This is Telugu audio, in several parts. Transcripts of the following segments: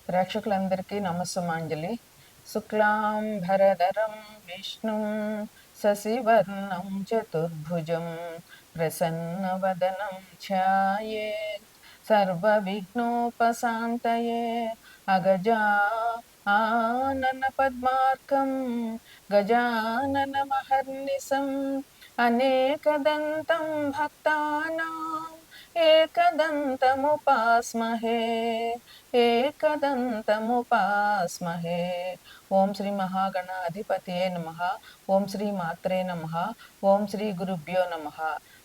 ప్రేక్షకులందరికీ నమస్సుమాంజలి. శుక్లాం భరధరం విష్ణుం శశివర్ణం చతుర్భుజం ప్రసన్నవదనం ఛాయేత్ సర్వవిఘ్నోపశాంతయే. అగజా ఆనన పద్మార్కం గజాననమహర్నిశం అనేకదంతం భక్తానాం ఏకదంతముపాస్మహే ఏకదంతముపాస్మహే. ఓం శ్రీ మహాగణాధిపతయే నమః. ఓం శ్రీ మాత్రే నమః. ఓం శ్రీ గురుభ్యో నమః.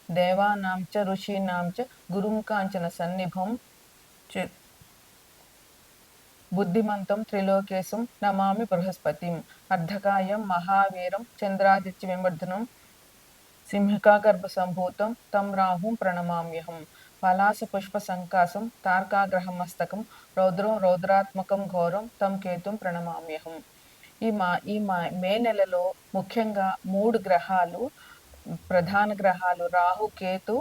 దేవానాం చ ఋషీణాం చ గురుం కాంచన సన్నిభం బుద్ధిమంతం త్రిలోకేశం నమామి బృహస్పతిం. అర్ధకాయం మహావీరం చంద్రాదిత్య విమర్దనం సింహికాగర్భ సంభూతం తం రాహుం ప్రణమామ్యహం. పలాస పుష్ప సంకాసం తార్కాగ్రహమస్తకం రౌద్రం రౌద్రాత్మకం ఘోరం తం కేతుం ప్రణమామ్యహం. ఈ మే నెలలో ముఖ్యంగా 3 గ్రహాలు, ప్రధాన గ్రహాలు రాహు, కేతు,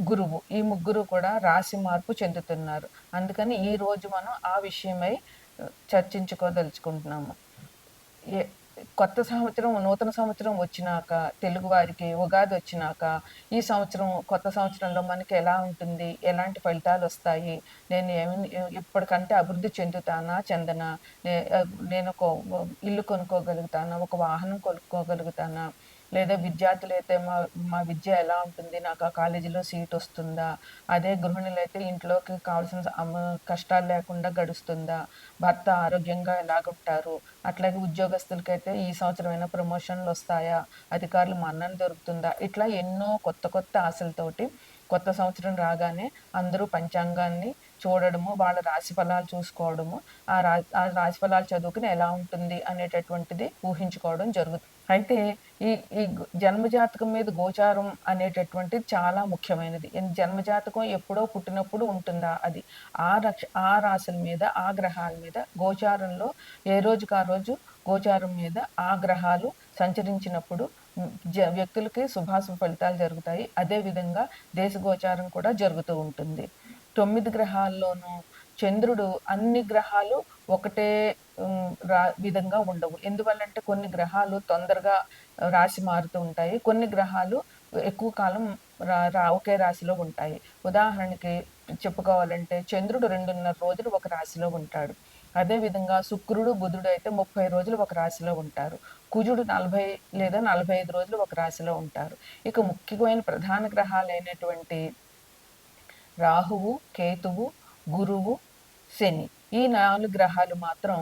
గురువు, ఈ ముగ్గురు కూడా రాశి మార్పు చెందుతున్నారు. అందుకని ఈ రోజు మనం ఆ విషయమై చర్చించుకోదలుచుకుంటున్నాము. కొత్త సంవత్సరం, నూతన సంవత్సరం వచ్చినాక, తెలుగు వారికి ఉగాది వచ్చినాక, ఈ సంవత్సరం కొత్త సంవత్సరంలో మనకి ఎలా ఉంటుంది, ఎలాంటి ఫలితాలు వస్తాయి, నేను ఇప్పటికంటే అభివృద్ధి చెందనా, నేను ఒక ఇల్లు కొనుక్కోగలుగుతానా, ఒక వాహనం కొనుక్కోగలుగుతానా, లేదా విద్యార్థులు అయితే మా విద్య ఎలా ఉంటుంది, నాకు ఆ కాలేజీలో సీట్ వస్తుందా, అదే గృహిణులు అయితే ఇంట్లోకి కావాల్సిన కష్టాలు లేకుండా గడుస్తుందా, భర్త ఆరోగ్యంగా ఎలాగుంటారు, అట్లాగే ఉద్యోగస్తులకైతే ఈ సంవత్సరమైనా ప్రమోషన్లు వస్తాయా, అధికారులు మన్నన దొరుకుతుందా, ఇట్లా ఎన్నో కొత్త కొత్త ఆశలతోటి కొత్త సంవత్సరం రాగానే అందరూ పంచాంగాన్ని చూడడము, వాళ్ళ రాశి ఫలాలు చూసుకోవడము, ఆ రాశి ఫలాలు చదువుకుని ఎలా ఉంటుంది అనేటటువంటిది ఊహించుకోవడం జరుగుతుంది. అయితే ఈ ఈ జన్మజాతకం మీద గోచారం అనేటటువంటిది చాలా ముఖ్యమైనది. జన్మజాతకం ఎప్పుడో పుట్టినప్పుడు ఉంటుందా, అది ఆ రాశుల మీద, ఆ గ్రహాల మీద గోచారంలో ఏ రోజుకి ఆ రోజు గోచారం మీద ఆ గ్రహాలు సంచరించినప్పుడు వ్యక్తులకి శుభాశుభ ఫలితాలు జరుగుతాయి. అదేవిధంగా దేశ గోచారం కూడా జరుగుతూ ఉంటుంది. 9 గ్రహాల్లోనూ చంద్రుడు అన్ని గ్రహాలు ఒకటే విధంగా ఉండవు. ఎందువల్లంటే కొన్ని గ్రహాలు తొందరగా రాశి మారుతూ ఉంటాయి, కొన్ని గ్రహాలు ఎక్కువ కాలం ఒకే రాశిలో ఉంటాయి. ఉదాహరణకి చెప్పుకోవాలంటే చంద్రుడు 2.5 రోజులు ఒక రాశిలో ఉంటాడు. అదేవిధంగా శుక్రుడు, బుధుడు అయితే 30 రోజులు ఒక రాశిలో ఉంటారు. కుజుడు 40 లేదా 45 రోజులు ఒక రాశిలో ఉంటారు. ఇక ముఖ్యమైన ప్రధాన గ్రహాలైనటువంటి రాహువు, కేతువు, గురువు, శని, ఈ 4 గ్రహాలు మాత్రం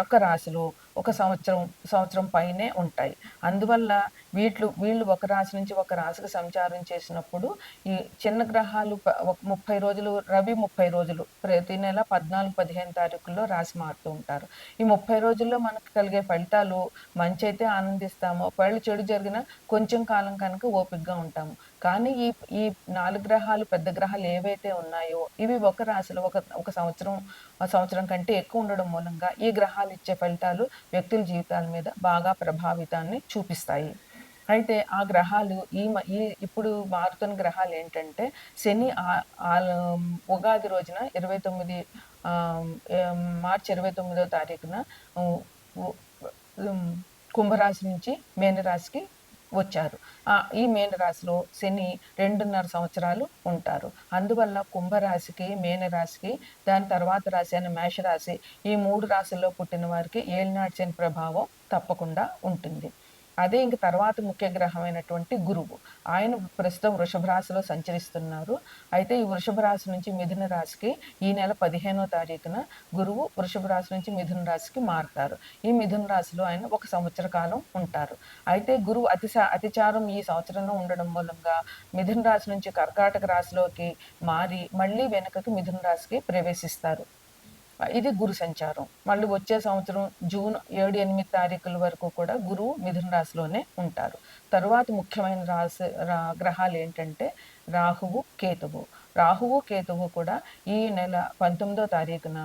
ఒక రాశిలో ఒక సంవత్సరం పైనే ఉంటాయి. అందువల్ల వీళ్ళు ఒక రాశి నుంచి ఒక రాశికి సంచారం చేసినప్పుడు ఈ చిన్న గ్రహాలు 30 రోజులు, రవి 30 రోజులు ప్రతి నెల 14-15 తారీఖుల్లో రాశి మారుతూ ఉంటారు. ఈ 30 రోజుల్లో మనకు కలిగే ఫలితాలు మంచి అయితే ఆనందిస్తాము, ఒకవేళ చెడు జరిగినా కొంచెం కాలం కనుక ఓపికగా ఉంటాము. కానీ ఈ 4 గ్రహాలు, పెద్ద గ్రహాలు ఏవైతే ఉన్నాయో ఇవి ఒక రాశిలో ఒక సంవత్సరం కంటే ఎక్కువ ఉండడం మూలంగా ఈ గ్రహాలు ఇచ్చే ఫలితాలు వ్యక్తుల జీవితాల మీద బాగా ప్రభావితాన్ని చూపిస్తాయి. అయితే ఆ గ్రహాలు ఇప్పుడు మారుతున్న గ్రహాలు ఏంటంటే, శని ఉగాది రోజున 29 మార్చి 29వ తారీఖున కుంభరాశి నుంచి మీనరాశికి వచ్చారు. ఈ మీనరాశిలో శని 2.5 సంవత్సరాలు ఉంటారు. అందువల్ల కుంభరాశికి, మీనరాశికి, దాని తర్వాత రాశి అయిన మేషరాశి, ఈ 3 రాశుల్లో పుట్టిన వారికి ఏలినాటి శని ప్రభావం తప్పకుండా ఉంటుంది. అదే ఇంక తర్వాత ముఖ్య గ్రహమైనటువంటి గురువు, ఆయన ప్రస్తుతం వృషభ రాశిలో సంచరిస్తున్నారు. అయితే ఈ వృషభ రాశి నుంచి మిథున రాశికి ఈ నెల 15వ తారీఖున గురువు వృషభ రాశి నుంచి మిథున రాశికి మారుతారు. ఈ మిథున రాశిలో ఆయన 1 సంవత్సర కాలం ఉంటారు. అయితే గురువు అతిచారం ఈ సంవత్సరంలో ఉండడం మూలంగా మిథున రాశి నుంచి కర్కాటక రాశిలోకి మారి మళ్ళీ వెనకకి మిథున రాశికి ప్రవేశిస్తారు. ఇది గురు సంచారం. మళ్ళీ వచ్చే సంవత్సరం జూన్ 7-8 తారీఖుల వరకు కూడా గురువు మిథున రాశిలోనే ఉంటారు. తరువాత ముఖ్యమైన గ్రహాలు ఏంటంటే రాహువు, కేతువు. రాహువు, కేతువు కూడా ఈ నెల 19వ తారీఖున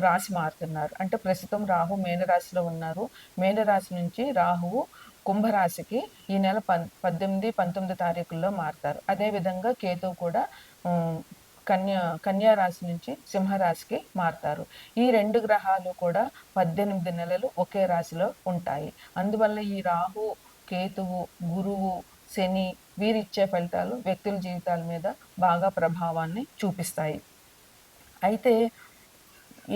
రాశి మారుతున్నారు. అంటే ప్రస్తుతం రాహు మీనరాశిలో ఉన్నారు. మీనరాశి నుంచి రాహువు కుంభరాశికి ఈ నెల 18-19 తారీఖుల్లో మారుతారు. అదేవిధంగా కేతువు కూడా కన్యా రాశి నుంచి సింహరాశికి మారతారు. ఈ 2 గ్రహాలు కూడా 18 నెలలు ఒకే రాశిలో ఉంటాయి. అందువల్ల ఈ రాహు, కేతువు, గురువు, శని వీరిచ్చే ఫలితాలు వ్యక్తుల జీవితాల మీద బాగా ప్రభావాన్ని చూపిస్తాయి. అయితే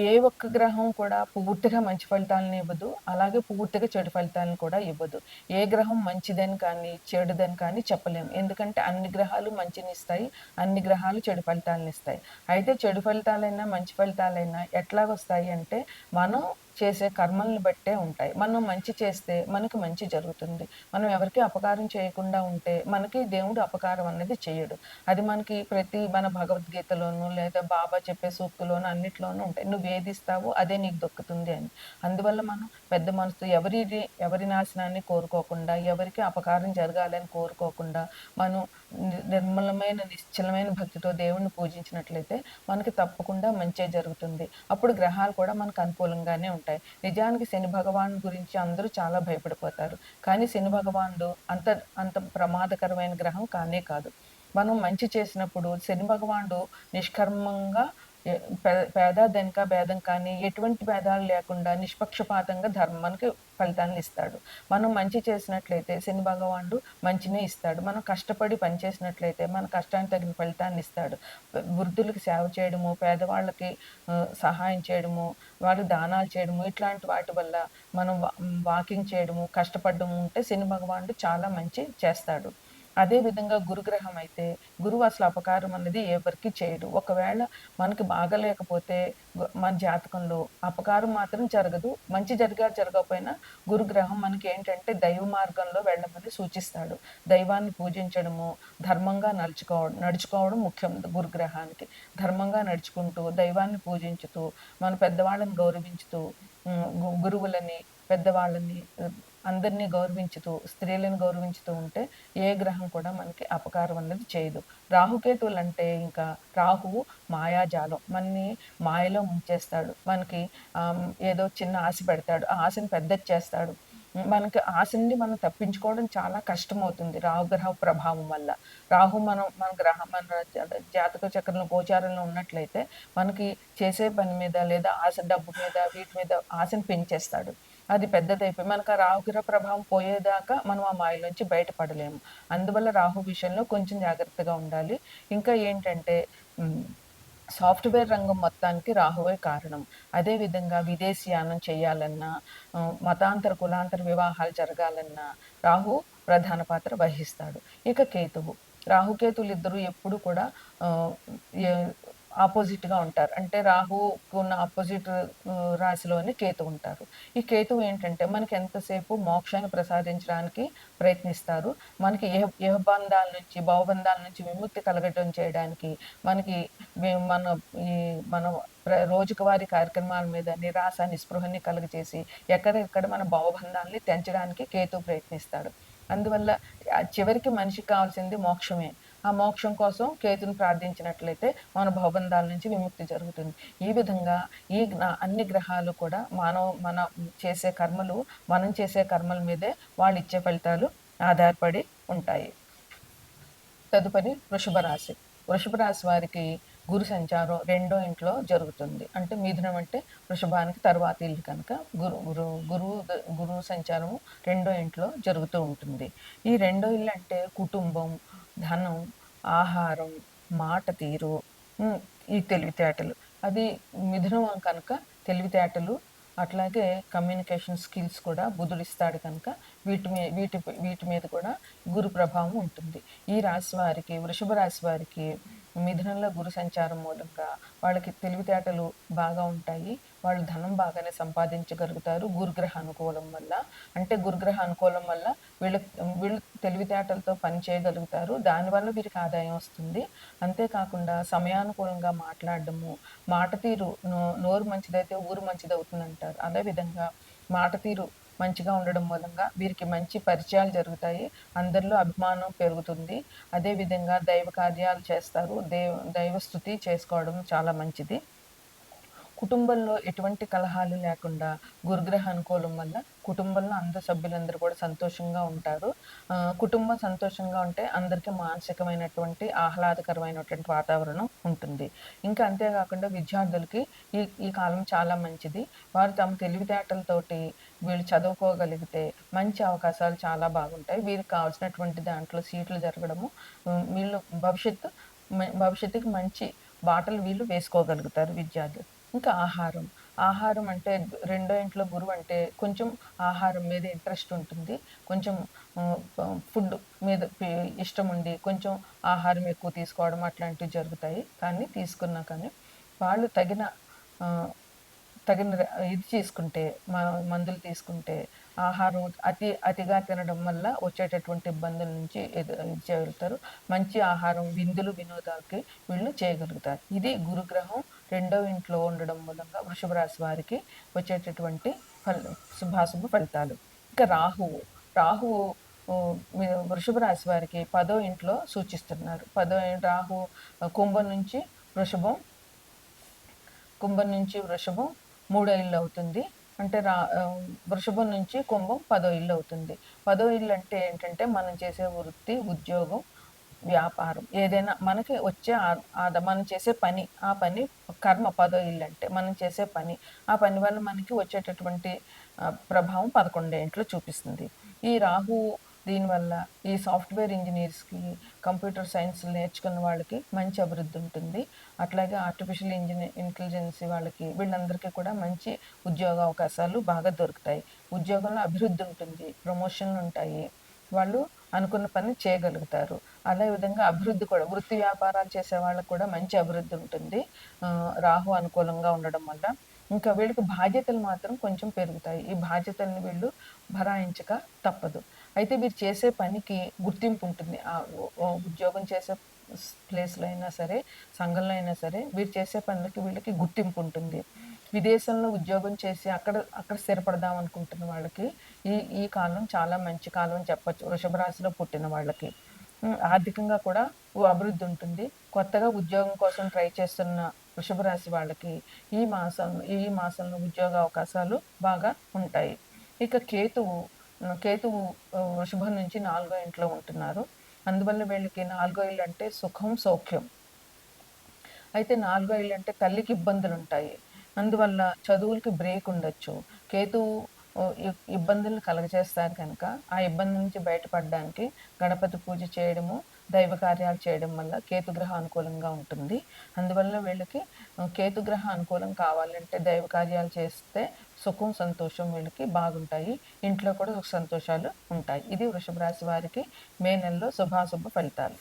ఏ ఒక్క గ్రహం కూడా పూర్తిగా మంచి ఫలితాలను ఇవ్వదు. అలాగే పూర్తిగా చెడు ఫలితాలను కూడా ఇవ్వదు. ఏ గ్రహం మంచిదని కానీ, చెడుదని కానీ చెప్పలేము. ఎందుకంటే అన్ని గ్రహాలు మంచినిస్తాయి. అన్ని గ్రహాలు చెడు ఫలితాలనిస్తాయి. అయితే చెడు ఫలితాలైనా, మంచి ఫలితాలైనా ఎట్లాగొస్తాయి అంటే, మనం చేసే కర్మలను బట్టే ఉంటాయి. మనం మంచి చేస్తే మనకి మంచి జరుగుతుంది. మనం ఎవరికీ అపకారం చేయకుండా ఉంటే, మనకి దేవుడు అపకారం అనేది చెయ్యడు. అది మనకి మన భగవద్గీతలోను, లేదా బాబా చెప్పే సూక్తులోను అన్నిట్లోనూ ఉంటాయి. నువ్వేదిస్తావో అదే నీకు దొక్కుతుంది అని. అందువల్ల మనం పెద్ద మనసుతో ఎవరి నాశనాన్ని కోరుకోకుండా, ఎవరికీ అపకారం జరగాలని కోరుకోకుండా, మనం నిర్మలమైన, నిశ్చలమైన భక్తితో దేవుడిని పూజించినట్లయితే మనకి తప్పకుండా మంచే జరుగుతుంది. అప్పుడు గ్రహాలు కూడా మనకు అనుకూలంగానే ఉంటాయి. నిజానికి శని భగవానుడి గురించి అందరూ చాలా భయపడిపోతారు. కానీ శని భగవానుడు అంత అంత ప్రమాదకరమైన గ్రహం కానే కాదు. మనం మంచి చేసినప్పుడు శని భగవానుడు నిష్కర్మంగా ఎ పే పేద, ధనిక భేదం కానీ ఎటువంటి భేదాలు లేకుండా నిష్పక్షపాతంగా మనకి ఫలితాలనిస్తాడు. మనం మంచి చేసినట్లయితే శని భగవానుడు మంచినే ఇస్తాడు. మనం కష్టపడి పని చేసినట్లయితే మన కష్టానికి తగిన ఫలితాన్నిస్తాడు. వృద్ధులకు సేవ చేయడము, పేదవాళ్ళకి సహాయం చేయడము, వాళ్ళకి దానాలు చేయడము, ఇట్లాంటి వాటి వల్ల మనం వాకింగ్ చేయడము, కష్టపడడము ఉంటే శని భగవానుడు చాలా మంచి చేస్తాడు. అదే విధంగా గురుగ్రహం అయితే, గురువు అసలు అపకారం అన్నది ఎవరికీ చేయడు. ఒకవేళ మనకి బాగాలేకపోతే మన జాతకంలో అపకారం మాత్రం జరగదు. మంచి జరగకపోయినా గురుగ్రహం మనకేంటంటే దైవ మార్గంలో వెళ్ళమని సూచిస్తాడు. దైవాన్ని పూజించడము, ధర్మంగా నడుచుకోవడం ముఖ్యం గురుగ్రహానికి. ధర్మంగా నడుచుకుంటూ, దైవాన్ని పూజించుతూ, మన పెద్దవాళ్ళని గౌరవించుతూ, గురువులని, పెద్దవాళ్ళని అందరినీ గౌరవించుతూ, స్త్రీలను గౌరవించుతూ ఉంటే ఏ గ్రహం కూడా మనకి అపకారం అన్నది చేయదు. రాహుకేతువులంటే ఇంకా రాహువు మాయాజాలం. మనని మాయలో ముంచేస్తాడు. మనకి ఏదో చిన్న ఆశ పెడతాడు. ఆ ఆశను పెద్దది చేస్తాడు. మనకి ఆశ నుండి మనం తప్పించుకోవడం చాలా కష్టమవుతుంది రాహుగ్రహ ప్రభావం వల్ల. రాహు మన జాతక చక్రంలో గోచారంలో ఉన్నట్లయితే మనకి చేసే పని మీద లేదా డబ్బు మీద వీటి మీద ఆశను పెంచేస్తాడు. అది పెద్దదైపోయి మనకు ఆ రాహుగ్రహ ప్రభావం పోయేదాకా మనం ఆ మాయలోంచి బయటపడలేము. అందువల్ల రాహు విషయంలో కొంచెం జాగ్రత్తగా ఉండాలి. ఇంకా ఏంటంటే సాఫ్ట్‌వేర్ రంగం మొత్తానికి రాహువే కారణం. అదే విధంగా విదేశీయానం చేయాలన్నా, మతాంతర, కులాంతర వివాహాలు జరగాలన్నా రాహు ప్రధాన పాత్ర వహిస్తాడు. ఇక కేతువు. రాహుకేతువులిద్దరూ ఎప్పుడు కూడా ఆహ్, ఎ ఆపోజిట్‌గా ఉంటారు. అంటే రాహుకున్న ఆపోజిట్ రాశిలోనే కేతువు ఉంటారు. ఈ కేతువు ఏంటంటే మనకి ఎంతసేపు మోక్షాన్ని ప్రసాదించడానికి ప్రయత్నిస్తారు. మనకి ఇహబంధాల నుంచి, భవబంధాల నుంచి విముక్తి కలగటం చేయడానికి, మనకి మన ఈ మన రోజువారీ కార్యక్రమాల మీద నిరాశ, నిస్పృహని కలుగజేసి ఎక్కడెక్కడ మన భవబంధాల్ని తెంచడానికి కేతువు ప్రయత్నిస్తాడు. అందువల్ల చివరికి మనిషికి కావాల్సింది మోక్షమే. ఆ మోక్షం కోసం కేతుని ప్రార్థించినట్లయితే మన భవబంధాల నుంచి విముక్తి జరుగుతుంది. ఈ విధంగా అన్ని గ్రహాలు కూడా మనం చేసే కర్మల మీదే వాళ్ళిచ్చే ఫలితాలు ఆధారపడి ఉంటాయి. తదుపరి వృషభ రాశి. వృషభ రాశి వారికి గురు సంచారం రెండో ఇంట్లో జరుగుతుంది. అంటే మిథునం అంటే వృషభానికి తరువాతి ఇల్లు కనుక గురువు సంచారము రెండో ఇంట్లో జరుగుతూ ఉంటుంది. ఈ రెండో ఇల్లు అంటే కుటుంబం, ధనం, ఆహారం, మాట తీరు, ఈ తెలివితేటలు. అది మిథునం కనుక తెలివితేటలు, అట్లాగే కమ్యూనికేషన్ స్కిల్స్ కూడా బుధుడిస్తాడు కనుక వీటి మీద కూడా గురు ప్రభావం ఉంటుంది. ఈ రాశి వారికి, వృషభ రాశి వారికి మిథునంలో గురు సంచారం మూలంగా వాళ్ళకి తెలివితేటలు బాగా ఉంటాయి. వాళ్ళు ధనం బాగానే సంపాదించగలుగుతారు గురుగ్రహ అనుకూలం వల్ల. అంటే గురుగ్రహ అనుకూలం వల్ల వీళ్ళు తెలివితేటలతో పని చేయగలుగుతారు. దానివల్ల వీరికి ఆదాయం వస్తుంది. అంతేకాకుండా సమయానుకూలంగా మాట్లాడడము, మాట తీరు, నోరు మంచిదైతే ఊరు మంచిదవుతుందంటారు. అదేవిధంగా మాట తీరు మంచిగా ఉండడం మూలంగా వీరికి మంచి పరిచయాలు జరుగుతాయి. అందరిలో అభిమానం పెరుగుతుంది. అదేవిధంగా దైవ కార్యాలు చేస్తారు. దైవ స్తుతి చేసుకోవడం చాలా మంచిది. కుటుంబంలో ఎటువంటి కలహాలు లేకుండా గురుగ్రహ అనుకూలం వల్ల కుటుంబంలో అందరు సభ్యులందరూ కూడా సంతోషంగా ఉంటారు. కుటుంబం సంతోషంగా ఉంటే అందరికీ మానసికమైనటువంటి ఆహ్లాదకరమైనటువంటి వాతావరణం ఉంటుంది. ఇంకా అంతే కాకుండా విద్యార్థులకి ఈ ఈ కాలం చాలా మంచిది. వారు తమ తెలివితేటలతోటి వీళ్ళు చదువుకోగలిగితే మంచి అవకాశాలు చాలా బాగుంటాయి. వీరికి కావాల్సినటువంటి దాంట్లో సీట్లు జరగడము, వీళ్ళు భవిష్యత్తుకి మంచి బాటలు వీళ్ళు వేసుకోగలుగుతారు విద్యార్థులు. ఇంకా ఆహారం. ఆహారం అంటే రెండో ఇంట్లో గురువంటే కొంచెం ఆహారం మీద ఇంట్రెస్ట్ ఉంటుంది. కొంచెం ఫుడ్ మీద ఇష్టముండి కొంచెం ఆహారం ఎక్కువ తీసుకోవడం అట్లాంటివి జరుగుతాయి. కానీ తీసుకున్నా కానీ వాళ్ళు ఆహ్, తగిన ఇది తీసుకుంటే మందులు తీసుకుంటే ఆహారం అతిగా తినడం వల్ల వచ్చేటటువంటి ఇబ్బందుల నుంచి ఇది చేయగలుగుతారు. మంచి ఆహారం, విందులు, వినోదాలకి వీళ్ళు చేయగలుగుతారు. ఇది గురుగ్రహం రెండో ఇంట్లో ఉండడం మూలంగా వృషభ రాశి వారికి వచ్చేటటువంటి శుభాశుభ ఫలితాలు. ఇక రాహువు. రాహువు వృషభ రాశి వారికి 10వ ఇంట్లో సూచిస్తున్నారు. రాహు కుంభం నుంచి వృషభం, కుంభం నుంచి వృషభం మూడో ఇల్లు అవుతుంది. అంటే వృషభం నుంచి కుంభం 10వ ఇల్లు అవుతుంది. 10వ ఇల్లు అంటే ఏంటంటే మనం చేసే వృత్తి, ఉద్యోగం, వ్యాపారం ఏదైనా మనకి వచ్చే మనం చేసే పని, ఆ పని కర్మ 10వ ఇల్లు అంటే మనం చేసే పని. ఆ పని వల్ల మనకి వచ్చేటటువంటి ప్రభావం 11వ ఇంట్లో చూపిస్తుంది. ఈ రాహు దీనివల్ల ఈ సాఫ్ట్‌వేర్ ఇంజినీర్స్‌కి, కంప్యూటర్ సైన్స్ నేర్చుకున్న వాళ్ళకి మంచి అభివృద్ధి ఉంటుంది. అట్లాగే ఆర్టిఫిషియల్ ఇంటెలిజెన్స్ వాళ్ళకి వీళ్ళందరికీ కూడా మంచి ఉద్యోగ అవకాశాలు బాగా దొరుకుతాయి. ఉద్యోగంలో అభివృద్ధి ఉంటుంది. ప్రమోషన్‌లుంటాయి. వాళ్ళు అనుకున్న పని చేయగలుగుతారు. అదే విధంగా అభివృద్ధి కూడా వృత్తి వ్యాపారాలు చేసే వాళ్ళకి కూడా మంచి అభివృద్ధి ఉంటుంది. రాహు అనుకూలంగా ఉండడం వల్ల. ఇంకా వీళ్ళకి బాధ్యతలు మాత్రం కొంచెం పెరుగుతాయి. ఈ బాధ్యతల్ని వీళ్ళు భరాయించక తప్పదు. అయితే వీరు చేసే పనికి గుర్తింపు ఉంటుంది. ఉద్యోగం చేసే ప్లేస్‌లో అయినా సరే, సంఘంలో అయినా సరే వీరు చేసే పనులకి వీళ్ళకి గుర్తింపు ఉంటుంది. విదేశంలో ఉద్యోగం చేసి అక్కడ స్థిరపడదాం అనుకుంటున్న వాళ్ళకి ఈ ఈ కాలం చాలా మంచి కాలం అని చెప్పొచ్చు. వృషభ రాశిలో పుట్టిన వాళ్ళకి. ఆర్థికంగా కూడా అభివృద్ధి ఉంటుంది. కొత్తగా ఉద్యోగం కోసం ట్రై చేస్తున్న వృషభ రాశి వాళ్ళకి ఈ మాసంలో ఉద్యోగ అవకాశాలు బాగా ఉంటాయి. ఇక కేతువు వృషభం నుంచి 4వ ఇంట్లో ఉంటున్నారు. అందువల్ల వీళ్ళకి 4వ ఇల్లు అంటే సుఖం, సౌఖ్యం. అయితే 4వ ఇల్లు అంటే తల్లికి ఇబ్బందులుంటాయి. అందువల్ల చదువులకి బ్రేక్ ఉండొచ్చు. కేతువు ఇబ్బందులను కలుగజేస్తారు కనుక, ఆ ఇబ్బంది నుంచి బయటపడడానికి గణపతి పూజ చేయడము, దైవ కార్యాలు చేయడం వల్ల కేతుగ్రహ అనుకూలంగా ఉంటుంది. అందువల్ల వీళ్ళకి కేతుగ్రహ అనుకూలం కావాలంటే దైవ కార్యాలు చేస్తే సుఖం, సంతోషం వీళ్ళకి బాగుంటాయి. ఇంట్లో కూడా సుఖ సంతోషాలు ఉంటాయి. ఇది వృషభ రాశి వారికి మే నెలలో శుభాశుభ ఫలితాలు.